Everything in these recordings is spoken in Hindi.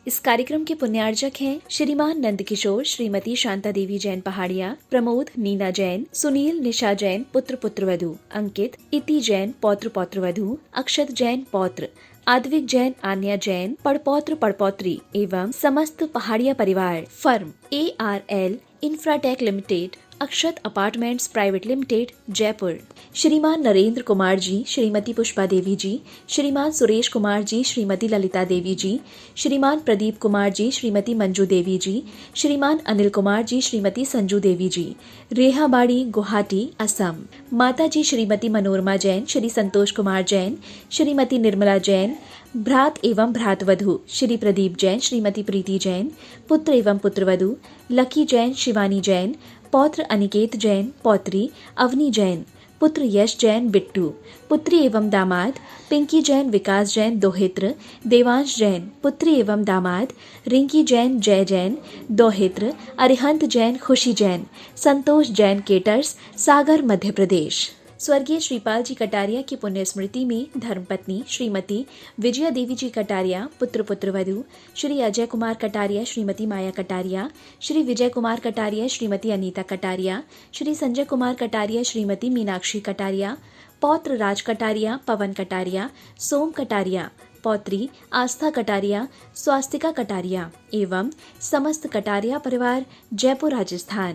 इस कार्यक्रम के पुण्यार्जक हैं श्रीमान नंदकिशोर, श्रीमती शांता देवी जैन पहाड़िया, प्रमोद नीना जैन, सुनील निशा जैन पुत्र पुत्रवधू, अंकित इति जैन पौत्र पौत्रवधू, अक्षत जैन पौत्र, आद्विक जैन आन्या जैन पड़पौत्र पड़पौत्री एवं समस्त पहाड़िया परिवार। फर्म ARL इंफ्राटेक लिमिटेड, अक्षत अपार्टमेंट्स प्राइवेट लिमिटेड, जयपुर। श्रीमान नरेंद्र कुमार जी, श्रीमती पुष्पा देवी जी, श्रीमान सुरेश कुमार जी, श्रीमती ललिता देवी जी, श्रीमान प्रदीप कुमार जी, श्रीमती मंजू देवी जी, श्रीमान अनिल कुमार जी, श्रीमती संजू देवी जी, रेहाबाड़ी, गुवाहाटी, असम। माता जी श्रीमती मनोरमा जैन, श्री संतोष कुमार जैन, श्रीमती निर्मला जैन, भ्रात एवं भ्रातवधू श्री प्रदीप जैन, श्रीमती प्रीति जैन, पुत्र एवं पुत्रवधू लकी जैन, शिवानी जैन, पौत्र अनिकेत जैन, पौत्री अवनी जैन, पुत्र यश जैन बिट्टू, पुत्री एवं दामाद पिंकी जैन, विकास जैन दोहित्र, देवांश जैन, पुत्री एवं दामाद रिंकी जैन, जय जैन दोहित्र, अरिहंत जैन, खुशी जैन, संतोष जैन केटर्स, सागर मध्य प्रदेश। स्वर्गीय श्रीपाल जी कटारिया की पुण्य स्मृति में धर्मपत्नी श्रीमती विजया देवी जी कटारिया, पुत्र पुत्रवधू श्री अजय कुमार कटारिया, श्रीमती माया कटारिया, श्री विजय कुमार कटारिया, श्रीमती अनीता कटारिया, श्री संजय कुमार कटारिया, श्रीमती मीनाक्षी कटारिया, पौत्र राज कटारिया, पवन कटारिया, सोम कटारिया, पौत्री आस्था कटारिया, स्वास्तिका कटारिया एवं समस्त कटारिया परिवार, जयपुर राजस्थान।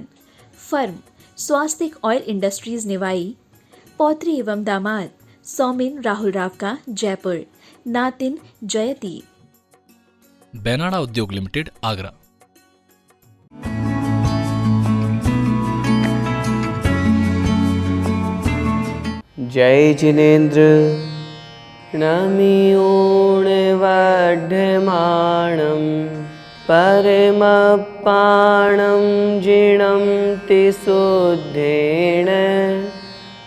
फर्म स्वास्तिक ऑयल इंडस्ट्रीज निवाई, पौत्री एवं दामाद सौमिन राहुल रावका, जयपुर। नातिन जयती। बैनाडा उद्योग लिमिटेड, आगरा। जय जिनेन्द्र नमियोणवढमाणं परमपाणं जिणं तिशुद्धेन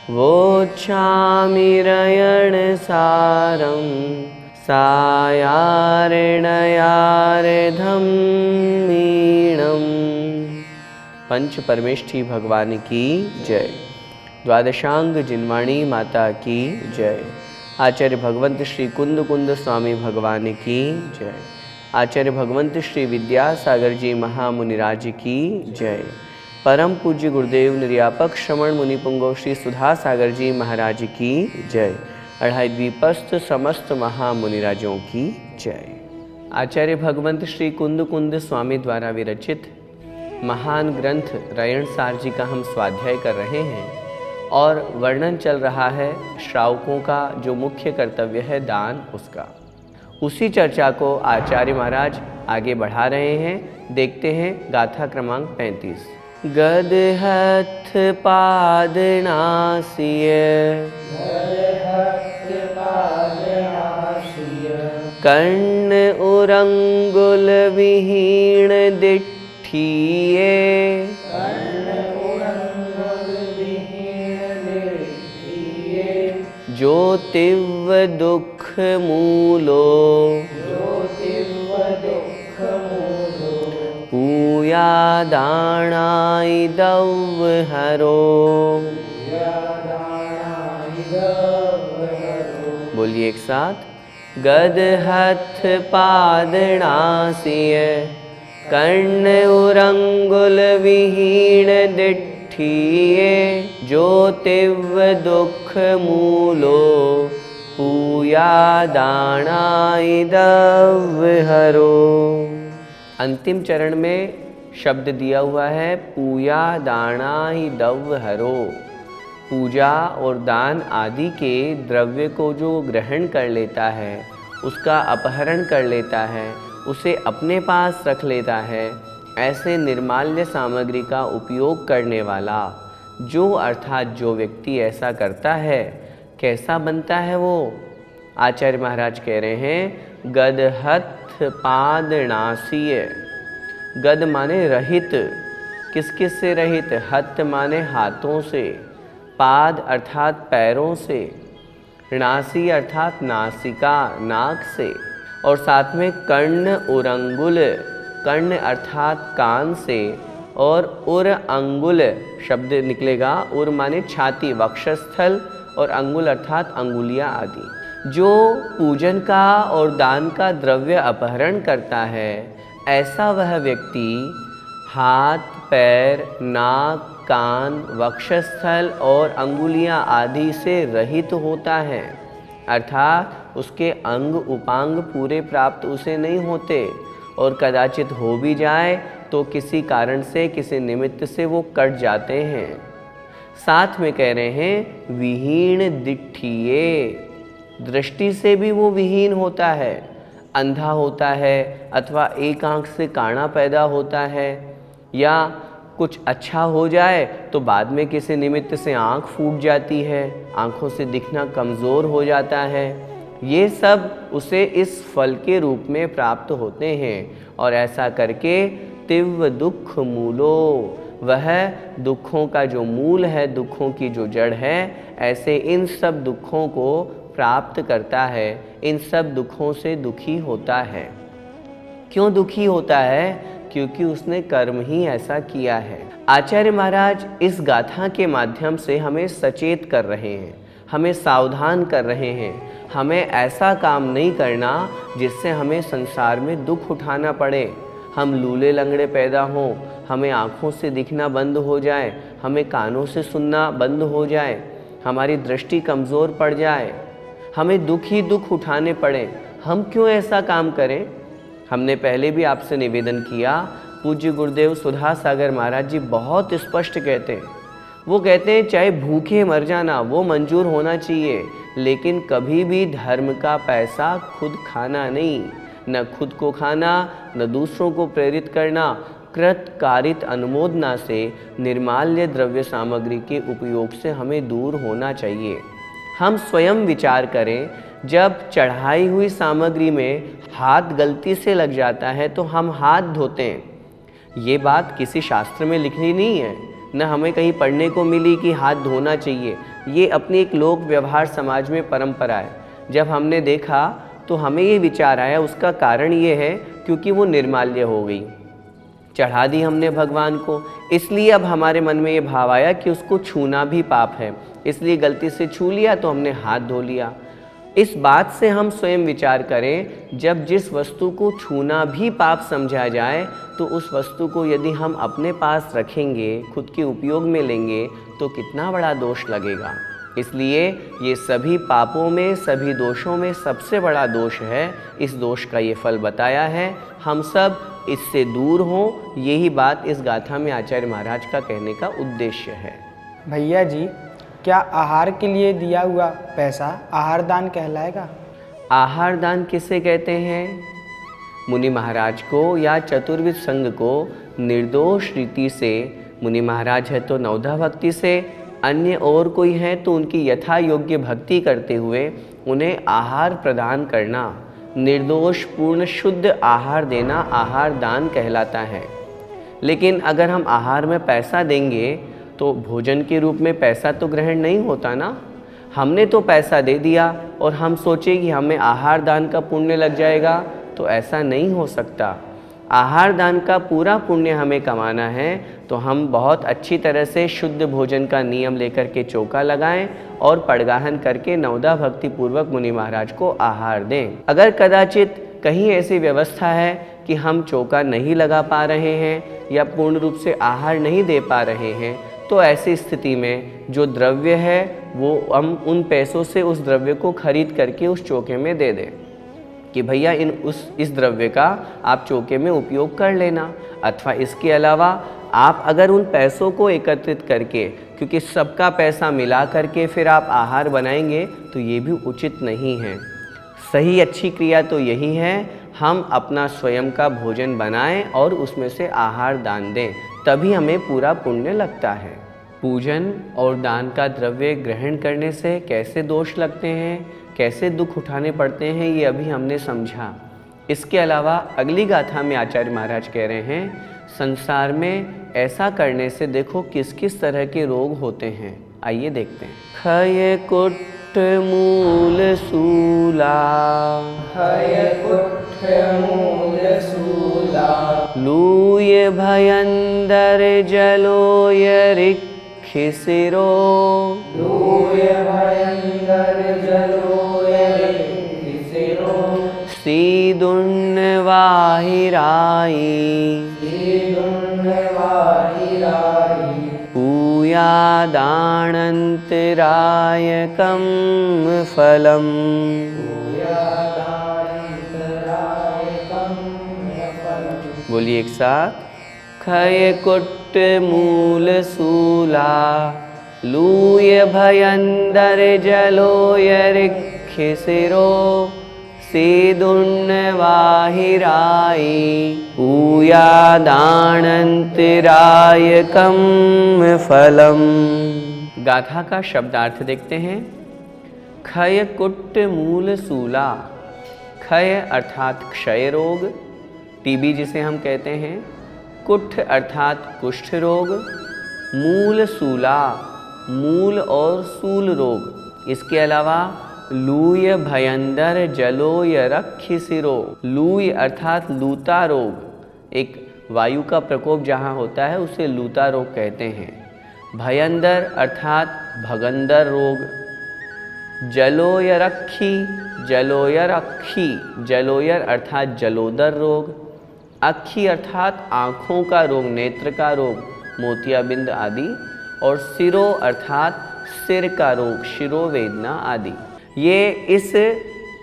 वोच्छामिरयण सारं सायारणयारधम्मीणम्। पंच परमेष्ठी भगवान की जय। द्वादशांग जिनवाणी माता की जय। आचार्य भगवंत श्री कुंद कुंद स्वामी भगवान की जय। आचार्य भगवंत श्री विद्यासागर जी महामुनिराज की जय। परम पूज्य गुरुदेव निर्यापक श्रवण मुनि पुंगव श्री सुधा सागर जी महाराज की जय। अढ़ाई द्वीपस्थ समस्त महामुनिराजों की जय। आचार्य भगवंत श्री कुंद कुंद स्वामी द्वारा विरचित महान ग्रंथ रयणसार जी का हम स्वाध्याय कर रहे हैं और वर्णन चल रहा है श्रावकों का जो मुख्य कर्तव्य है दान, उसका। उसी चर्चा को आचार्य महाराज आगे बढ़ा रहे हैं। देखते हैं गाथा क्रमांक 35। गद हथ पाद नासिय, कर्ण उरंगुल विहीण दिठिये, जो तिव्व दुख मूलो, पूया दाणाई दव हरो। बोलिए एक साथ। गद हथ पाद नासिय, कर्ण उरंगुल विहीण दिठिये, जो तिव्व दुख मूलो, पूया दाणाई दव हरो। अंतिम चरण में शब्द दिया हुआ है पूया दाना ही दव हरो। पूजा और दान आदि के द्रव्य को जो ग्रहण कर लेता है, उसका अपहरण कर लेता है, उसे अपने पास रख लेता है, ऐसे निर्माल्य सामग्री का उपयोग करने वाला जो अर्थात जो व्यक्ति ऐसा करता है, कैसा बनता है वो? आचार्य महाराज कह रहे हैं गदहत पाद नासिय। गद माने रहित, किस किस से रहित? हत माने हाथों से, पाद अर्थात पैरों से, नासी अर्थात नासिका नाक से, और साथ में कर्ण उरंगुल, कर्ण अर्थात कान से, और उर अंगुल शब्द निकलेगा। उर माने छाती वक्षस्थल और अंगुल अर्थात अंगुलियाँ आदि। जो पूजन का और दान का द्रव्य अपहरण करता है, ऐसा वह व्यक्ति हाथ, पैर, नाक, कान, वक्षस्थल और अंगुलियां आदि से रहित होता है, अर्थात उसके अंग उपांग पूरे प्राप्त उसे नहीं होते, और कदाचित हो भी जाए तो किसी कारण से, किसी निमित्त से वो कट जाते हैं। साथ में कह रहे हैं विहीन दिट्ठिये, दृष्टि से भी वो विहीन होता है, अंधा होता है, अथवा एक आंख से काना पैदा होता है, या कुछ अच्छा हो जाए तो बाद में किसी निमित्त से आंख फूट जाती है, आंखों से दिखना कमज़ोर हो जाता है। ये सब उसे इस फल के रूप में प्राप्त होते हैं। और ऐसा करके तीव्र दुख मूलो, वह दुखों का जो मूल है, दुखों की जो जड़ है, ऐसे इन सब दुखों को प्राप्त करता है, इन सब दुखों से दुखी होता है। क्यों दुखी होता है? क्योंकि उसने कर्म ही ऐसा किया है। आचार्य महाराज इस गाथा के माध्यम से हमें सचेत कर रहे हैं, हमें सावधान कर रहे हैं। हमें ऐसा काम नहीं करना जिससे हमें संसार में दुख उठाना पड़े, हम लूले लंगड़े पैदा हों, हमें आँखों से दिखना बंद हो जाए, हमें कानों से सुनना बंद हो जाए, हमारी दृष्टि कमज़ोर पड़ जाए, हमें दुख ही दुख उठाने पड़े। हम क्यों ऐसा काम करें? हमने पहले भी आपसे निवेदन किया, पूज्य गुरुदेव सुधा सागर महाराज जी बहुत स्पष्ट कहते हैं। वो कहते हैं चाहे भूखे मर जाना वो मंजूर होना चाहिए, लेकिन कभी भी धर्म का पैसा खुद खाना नहीं, न खुद को खाना, न दूसरों को प्रेरित करना। कृत कारित अनुमोदना से निर्माल्य द्रव्य सामग्री के उपयोग से हमें दूर होना चाहिए। हम स्वयं विचार करें, जब चढ़ाई हुई सामग्री में हाथ गलती से लग जाता है तो हम हाथ धोते हैं। ये बात किसी शास्त्र में लिखी नहीं है, न हमें कहीं पढ़ने को मिली कि हाथ धोना चाहिए। ये अपनी एक लोक व्यवहार समाज में परंपरा है। जब हमने देखा तो हमें ये विचार आया, उसका कारण ये है क्योंकि वो निर्माल्य हो गई, चढ़ा दी हमने भगवान को, इसलिए अब हमारे मन में ये भाव आया कि उसको छूना भी पाप है, इसलिए गलती से छू लिया तो हमने हाथ धो लिया। इस बात से हम स्वयं विचार करें, जब जिस वस्तु को छूना भी पाप समझा जाए तो उस वस्तु को यदि हम अपने पास रखेंगे, खुद के उपयोग में लेंगे तो कितना बड़ा दोष लगेगा। इसलिए ये सभी पापों में, सभी दोषों में सबसे बड़ा दोष है। इस दोष का ये फल बताया है, हम सब इससे दूर हों, यही बात इस गाथा में आचार्य महाराज का कहने का उद्देश्य है। भैया जी, क्या आहार के लिए दिया हुआ पैसा आहार दान कहलाएगा? आहार दान किसे कहते हैं? मुनि महाराज को या चतुर्विध संघ को निर्दोष रीति से, मुनि महाराज है तो नवधा भक्ति से, अन्य और कोई है तो उनकी यथा योग्य भक्ति करते हुए उन्हें आहार प्रदान करना, निर्दोष पूर्ण शुद्ध आहार देना आहार दान कहलाता है। लेकिन अगर हम आहार में पैसा देंगे तो भोजन के रूप में पैसा तो ग्रहण नहीं होता ना। हमने तो पैसा दे दिया और हम सोचे कि हमें आहार दान का पुण्य लग जाएगा, तो ऐसा नहीं हो सकता। आहार दान का पूरा पुण्य हमें कमाना है तो हम बहुत अच्छी तरह से शुद्ध भोजन का नियम लेकर के चौका लगाएं और पड़गाहन करके नवदा भक्ति पूर्वक मुनि महाराज को आहार दें। अगर कदाचित कहीं ऐसी व्यवस्था है कि हम चौका नहीं लगा पा रहे हैं या पूर्ण रूप से आहार नहीं दे पा रहे हैं, तो ऐसी स्थिति में जो द्रव्य है वो हम उन पैसों से उस द्रव्य को खरीद करके उस चौके में दे दें कि भैया इस द्रव्य का आप चौके में उपयोग कर लेना। अथवा इसके अलावा आप अगर उन पैसों को एकत्रित करके, क्योंकि सबका पैसा मिला करके फिर आप आहार बनाएंगे तो ये भी उचित नहीं है। सही अच्छी क्रिया तो यही है, हम अपना स्वयं का भोजन बनाएं और उसमें से आहार दान दें, तभी हमें पूरा पुण्य लगता है। पूजन और दान का द्रव्य ग्रहण करने से कैसे दोष लगते हैं, कैसे दुख उठाने पड़ते हैं, ये अभी हमने समझा। इसके अलावा अगली गाथा में आचार्य महाराज कह रहे हैं, संसार में ऐसा करने से देखो किस किस तरह के रोग होते हैं। आइए देखते हैं। खय कुट्ठ मूल सूला, खय कुट्ठ मूल सूला, लूय भयंदर जलोय रिखिसिरो, लूय भयंकर जलोय पूयादानन्तरायकं फलम्। बोलिए एक साथ। खय कुट मूल सूला लूय भयंदर जलोय ऋक्ष सिरो सेदुन्न वाहिराई पूयादानन्तरायकं फलम्। गाथा का शब्दार्थ देखते हैं। खय कुट मूल सूला। क्षय अर्थात क्षय रोग, टीबी जिसे हम कहते हैं। कुष्ठ अर्थात कुष्ठ रोग। मूल सूला, मूल और सूल रोग। इसके अलावा लूय भयंदर जलो यरक्ष सिरो। लूय अर्थात लूता रोग, एक वायु का प्रकोप जहाँ होता है उसे लूता रोग कहते हैं। भयंदर अर्थात भगंदर रोग। जलोयरक्षी, जलोयरक्षी, जलोयर अर्थात जलोदर रोग। अक्षी अर्थात आँखों का रोग, नेत्र का रोग, मोतियाबिंद आदि। और सिरो अर्थात सिर का रोग, शिरोवेदना आदि। ये इस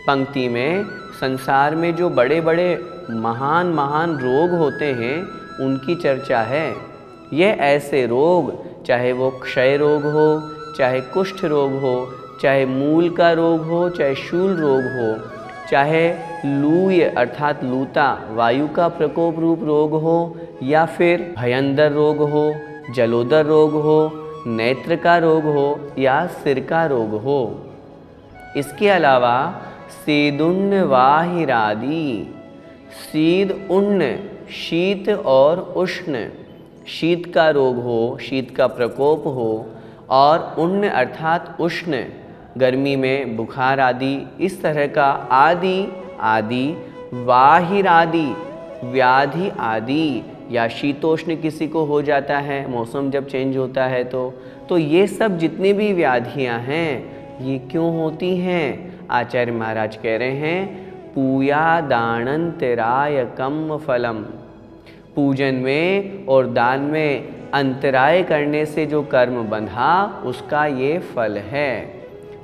पंक्ति में संसार में जो बड़े बड़े महान महान रोग होते हैं उनकी चर्चा है। ये ऐसे रोग, चाहे वो क्षय रोग हो, चाहे कुष्ठ रोग हो, चाहे मूल का रोग हो, चाहे शूल रोग हो, चाहे लूय अर्थात लूता वायु का प्रकोप रूप रोग हो, या फिर भयंदर रोग हो, जलोदर रोग हो, नेत्र का रोग हो, या सिर का रोग हो। इसके अलावा सीदुन्न वाहिरादि। सीद उन्न, शीत और उष्ण। शीत का रोग हो, शीत का प्रकोप हो, और उन्न अर्थात उष्ण, गर्मी में बुखार आदि, इस तरह का आदि आदि। वाहिरादि, व्याधि आदि, या शीतोष्ण किसी को हो जाता है मौसम जब चेंज होता है तो ये सब जितनी भी व्याधियां हैं ये क्यों होती हैं? आचार्य महाराज कह रहे हैं पूयादानन्तरायकं फलम। पूजन में और दान में अंतराय करने से जो कर्म बंधा उसका ये फल है।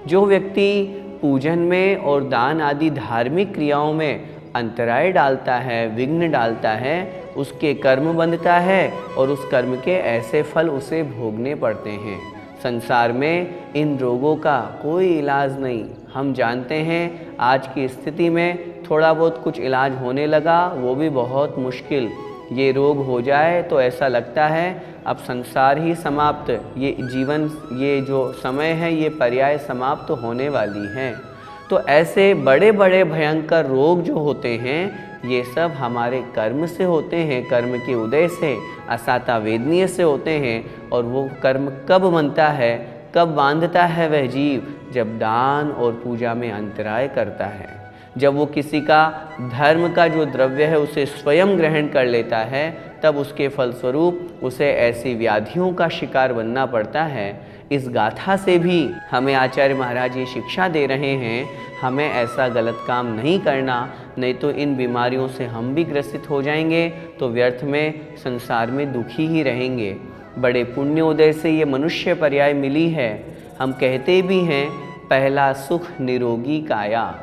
जो व्यक्ति पूजन में और दान आदि धार्मिक क्रियाओं में अंतराय डालता है, विघ्न डालता है, उसके कर्म बंधता है और उस कर्म के ऐसे फल उसे भोगने पड़ते हैं। संसार में इन रोगों का कोई इलाज नहीं। हम जानते हैं आज की स्थिति में थोड़ा बहुत कुछ इलाज होने लगा, वो भी बहुत मुश्किल। ये रोग हो जाए तो ऐसा लगता है अब संसार ही समाप्त, ये जीवन, ये जो समय है ये पर्याय समाप्त होने वाली है। तो ऐसे बड़े बड़े भयंकर रोग जो होते हैं ये सब हमारे कर्म से होते हैं, कर्म के उदय से, असाता वेदनीय से होते हैं। और वो कर्म कब बनता है, कब बांधता है वह जीव? जब दान और पूजा में अंतराय करता है, जब वो किसी का धर्म का जो द्रव्य है उसे स्वयं ग्रहण कर लेता है, तब उसके फलस्वरूप उसे ऐसी व्याधियों का शिकार बनना पड़ता है। इस गाथा से भी हमें आचार्य महाराज ये शिक्षा दे रहे हैं, हमें ऐसा गलत काम नहीं करना, नहीं तो इन बीमारियों से हम भी ग्रसित हो जाएंगे तो व्यर्थ में संसार में दुखी ही रहेंगे। बड़े पुण्योदय से ये मनुष्य पर्याय मिली है। हम कहते भी हैं पहला सुख निरोगी काया।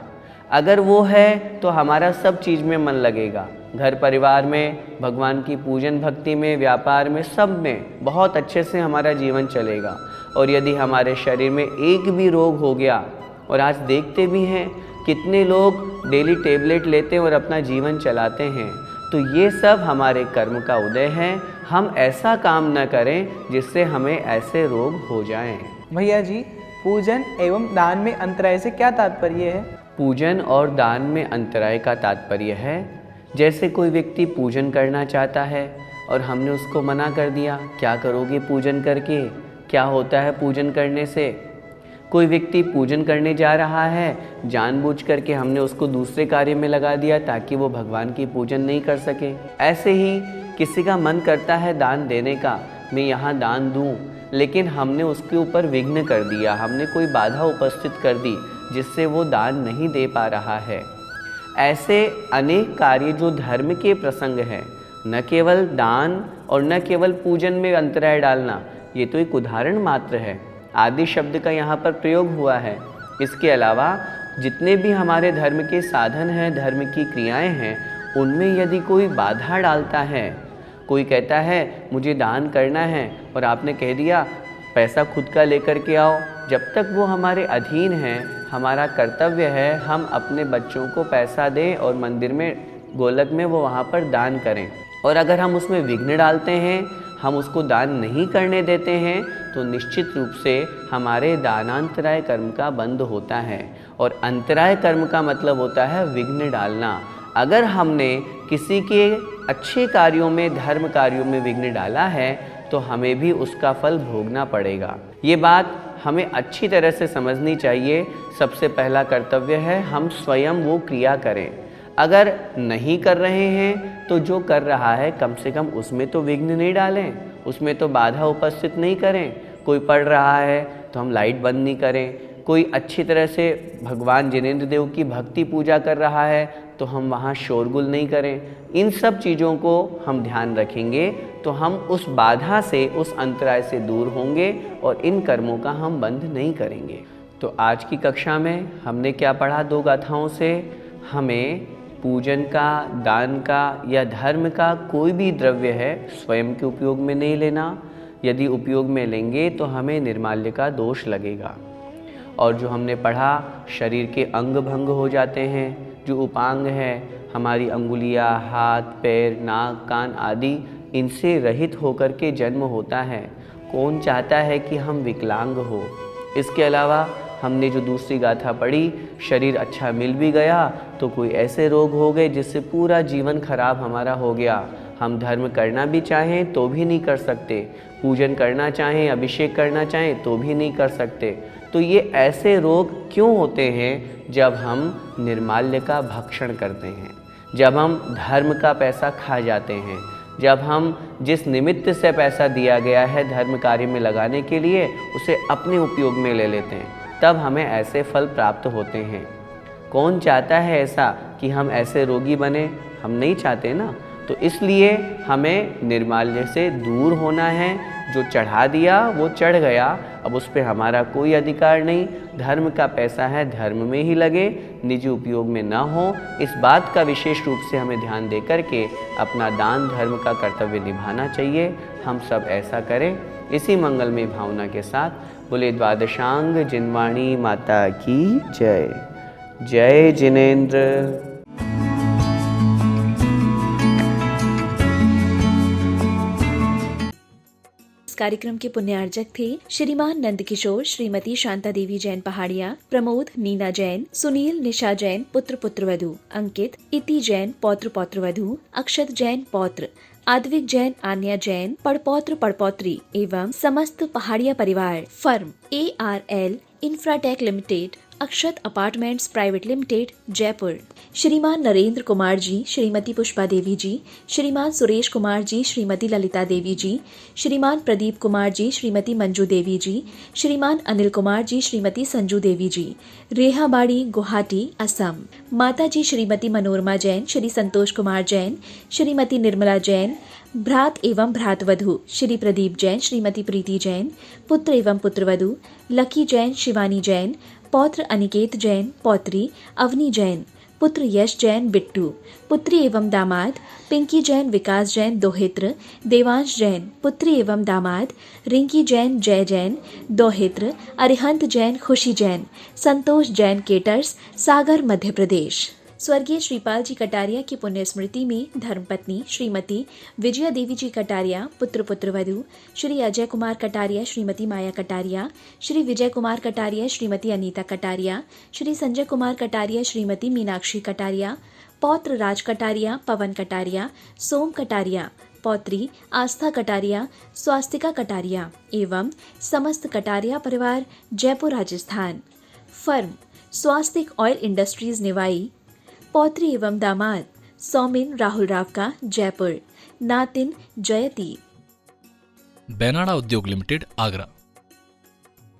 अगर वो है तो हमारा सब चीज़ में मन लगेगा, घर परिवार में, भगवान की पूजन भक्ति में, व्यापार में, सब में बहुत अच्छे से हमारा जीवन चलेगा। और यदि हमारे शरीर में एक भी रोग हो गया, और आज देखते भी हैं कितने लोग डेली टेबलेट लेते हैं और अपना जीवन चलाते हैं, तो ये सब हमारे कर्म का उदय है। हम ऐसा काम न करें जिससे हमें ऐसे रोग हो जाएं। भैया जी, पूजन एवं दान में अंतराय से क्या तात्पर्य है? पूजन और दान में अंतराय का तात्पर्य है, जैसे कोई व्यक्ति पूजन करना चाहता है और हमने उसको मना कर दिया, क्या करोगे पूजन करके, क्या होता है पूजन करने से? कोई व्यक्ति पूजन करने जा रहा है, जानबूझ करके हमने उसको दूसरे कार्य में लगा दिया ताकि वो भगवान की पूजन नहीं कर सके। ऐसे ही किसी का मन करता है दान देने का, मैं यहाँ दान दूँ, लेकिन हमने उसके ऊपर विघ्न कर दिया, हमने कोई बाधा उपस्थित कर दी जिससे वो दान नहीं दे पा रहा है। ऐसे अनेक कार्य जो धर्म के प्रसंग हैं, न केवल दान और न केवल पूजन में अंतराय डालना, ये तो एक उदाहरण मात्र है। आदि शब्द का यहाँ पर प्रयोग हुआ है। इसके अलावा जितने भी हमारे धर्म के साधन हैं, धर्म की क्रियाएं हैं, उनमें यदि कोई बाधा डालता है, कोई कहता है मुझे दान करना है और आपने कह दिया पैसा खुद का लेकर के आओ, जब तक वो हमारे अधीन हैं, हमारा कर्तव्य है हम अपने बच्चों को पैसा दें और मंदिर में, गोलक में वो वहाँ पर दान करें। और अगर हम उसमें विघ्न डालते हैं, हम उसको दान नहीं करने देते हैं, तो निश्चित रूप से हमारे दानांतराय कर्म का बंद होता है। और अंतराय कर्म का मतलब होता है विघ्न डालना। अगर हमने किसी के अच्छे कार्यों में, धर्म कार्यों में विघ्न डाला है, तो हमें भी उसका फल भोगना पड़ेगा। ये बात हमें अच्छी तरह से समझनी चाहिए। सबसे पहला कर्तव्य है हम स्वयं वो क्रिया करें। अगर नहीं कर रहे हैं तो जो कर रहा है कम से कम उसमें तो विघ्न नहीं डालें, उसमें तो बाधा उपस्थित नहीं करें। कोई पढ़ रहा है तो हम लाइट बंद नहीं करें, कोई अच्छी तरह से भगवान जिनेंद्र देव की भक्ति पूजा कर रहा है तो हम वहाँ शोरगुल नहीं करें। इन सब चीज़ों को हम ध्यान रखेंगे तो हम उस बाधा से, उस अंतराय से दूर होंगे और इन कर्मों का हम बंद नहीं करेंगे। तो आज की कक्षा में हमने क्या पढ़ा? 2 गाथाओं से हमें पूजन का, दान का या धर्म का कोई भी द्रव्य है स्वयं के उपयोग में नहीं लेना। यदि उपयोग में लेंगे तो हमें निर्माल्य का दोष लगेगा। और जो हमने पढ़ा, शरीर के अंग भंग हो जाते हैं, जो उपांग है, हमारी अंगुलियां, हाथ, पैर, नाक, कान आदि, इनसे रहित होकर के जन्म होता है। कौन चाहता है कि हम विकलांग हो? इसके अलावा हमने जो दूसरी गाथा पढ़ी, शरीर अच्छा मिल भी गया तो कोई ऐसे रोग हो गए जिससे पूरा जीवन खराब हमारा हो गया। हम धर्म करना भी चाहें तो भी नहीं कर सकते, पूजन करना चाहें, अभिषेक करना चाहें तो भी नहीं कर सकते। तो ये ऐसे रोग क्यों होते हैं? जब हम निर्माल्य का भक्षण करते हैं, जब हम धर्म का पैसा खा जाते हैं, जब हम जिस निमित्त से पैसा दिया गया है धर्म कार्य में लगाने के लिए, उसे अपने उपयोग में ले लेते हैं, तब हमें ऐसे फल प्राप्त होते हैं। कौन चाहता है ऐसा कि हम ऐसे रोगी बने? हम नहीं चाहते ना। तो इसलिए हमें निर्माल्य से दूर होना है। जो चढ़ा दिया वो चढ़ गया, अब उस पर हमारा कोई अधिकार नहीं। धर्म का पैसा है, धर्म में ही लगे, निजी उपयोग में ना हो। इस बात का विशेष रूप से हमें ध्यान दे करके अपना दान धर्म का कर्तव्य निभाना चाहिए। हम सब ऐसा करें। इसी मंगलमय भावना के साथ बोले द्वादशांग जिनवाणी माता की जय। जय जिनेंद्र। कार्यक्रम के पुण्यार्जक थे श्रीमान नंद किशोर, श्रीमती शांता देवी जैन पहाड़िया, प्रमोद नीना जैन, सुनील निशा जैन पुत्र पुत्रवधू, अंकित इति जैन पौत्र पौत्रवधू, अक्षत जैन पौत्र, आद्विक जैन, आन्या जैन पड़पौत्र पड़पौत्री एवं समस्त पहाड़िया परिवार। फर्म ARL इंफ्राटेक लिमिटेड, अक्षत अपार्टमेंट्स प्राइवेट लिमिटेड, जयपुर। श्रीमान नरेंद्र कुमार जी, श्रीमती पुष्पा देवी जी, श्रीमान सुरेश कुमार जी, श्रीमती ललिता देवी जी, श्रीमान प्रदीप कुमार जी, श्रीमती मंजू देवी जी, श्रीमान अनिल कुमार जी, श्रीमती संजू देवी जी, रेहाबाड़ी, गुवाहाटी, असम। माता जी श्रीमती मनोरमा जैन, श्री संतोष कुमार जैन, श्रीमती निर्मला जैन, भ्रात एवं भ्रातवधू श्री प्रदीप जैन, श्रीमती प्रीति जैन, पुत्र एवं पुत्रवधू लकी जैन, शिवानी जैन, पौत्र अनिकेत जैन, पौत्री अवनी जैन, पुत्र यश जैन, बिट्टू, पुत्री एवं दामाद पिंकी जैन, विकास जैन, दोहित्र देवांश जैन, पुत्री एवं दामाद रिंकी जैन, जय जैन, दोहित्र अरिहंत जैन, खुशी जैन, संतोष जैन, केटर्स, सागर, मध्य प्रदेश। स्वर्गीय श्रीपाल जी कटारिया की पुण्य स्मृति में धर्मपत्नी श्रीमती विजया देवी जी कटारिया, पुत्र पुत्रवधू श्री अजय कुमार कटारिया, श्रीमती माया कटारिया, श्री विजय कुमार कटारिया, श्रीमती अनीता कटारिया, श्री संजय कुमार कटारिया, श्रीमती मीनाक्षी कटारिया, पौत्र राज कटारिया, पवन कटारिया, सोम कटारिया, पौत्री आस्था कटारिया, स्वास्तिका कटारिया एवं समस्त कटारिया परिवार, जयपुर, राजस्थान। फर्म स्वास्तिक ऑयल इंडस्ट्रीज, निवाई। पौत्री एवं दामाद सौमिन राहुल रावका, जयपुर। नातिन जयती। बेनाडा उद्योग लिमिटेड, आगरा।